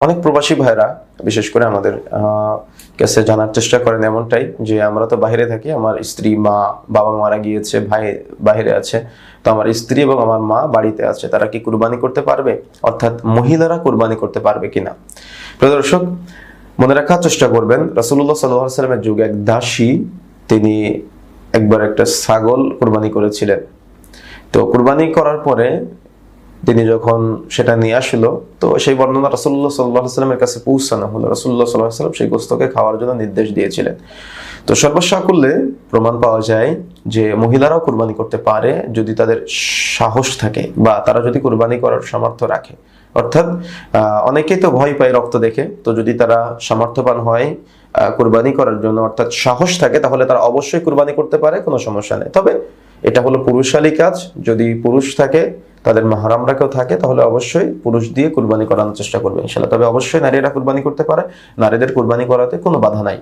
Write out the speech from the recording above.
অনেক প্রবাসী ভাইরা বিশেষ করে আমাদের কাছে জানার চেষ্টা করেন এমনটাই যে আমরা তো বাইরে থাকি, আমার স্ত্রী, মা, বাবা মারা গিয়েছে, ভাই বাইরে আছে, তো আমার স্ত্রী এবং আমার মা বাড়িতে আছে, তারা কি কুরবানি করতে পারবে? অর্থাৎ মহিলারা কুরবানি করতে পারবে কিনা। প্রিয় দর্শক, মনে রাখার চেষ্টা করবেন, রাসূলুল্লাহ সাল্লাল্লাহু আলাইহি ওয়াসাল্লামের যুগে এক দাসী তিনি একবার একটা ছাগল কুরবানি করেছিলেন। তো কুরবানি করার পরে তিনি যখন সেটা নিয়ে আসলো, তো সেই বর্ণনা রাসূলুল্লাহ সাল্লাল্লাহু আলাইহি ওয়াসাল্লামের কাছে পৌঁছানো হলো। রাসূলুল্লাহ সাল্লাল্লাহু আলাইহি ওয়াসাল্লাম সেই গোশতকে খাওয়ার জন্য নির্দেশ দিয়েছিলেন। তো সর্বসাকুল্যে প্রমাণ পাওয়া যায় যে মহিলারাও কুরবানি করতে পারে যদি তাদের সাহস থাকে বা তারা যদি কুরবানি করার সামর্থ্য রাখে। অর্থাৎ অনেকেই তো ভয় পায় রক্ত দেখে, তো যদি তারা সামর্থ্যবান হয় কুরবানি করার জন্য, অর্থাৎ সাহস থাকে, তাহলে তারা অবশ্যই কুরবানি করতে পারে, কোনো সমস্যা নেই। তবে এটা হলো পুরুষালী কাজ। যদি পুরুষ থাকে, তাদের মাহরামরা কেউ থাকে, তাহলে অবশ্যই পুরুষ দিয়ে কুরবানি করানোর চেষ্টা করবে ইনশাআল্লাহ। তবে অবশ্যই নারীরা কুরবানি করতে পারে, নারীদের কুরবানি করাতে কোনো বাধা নাই।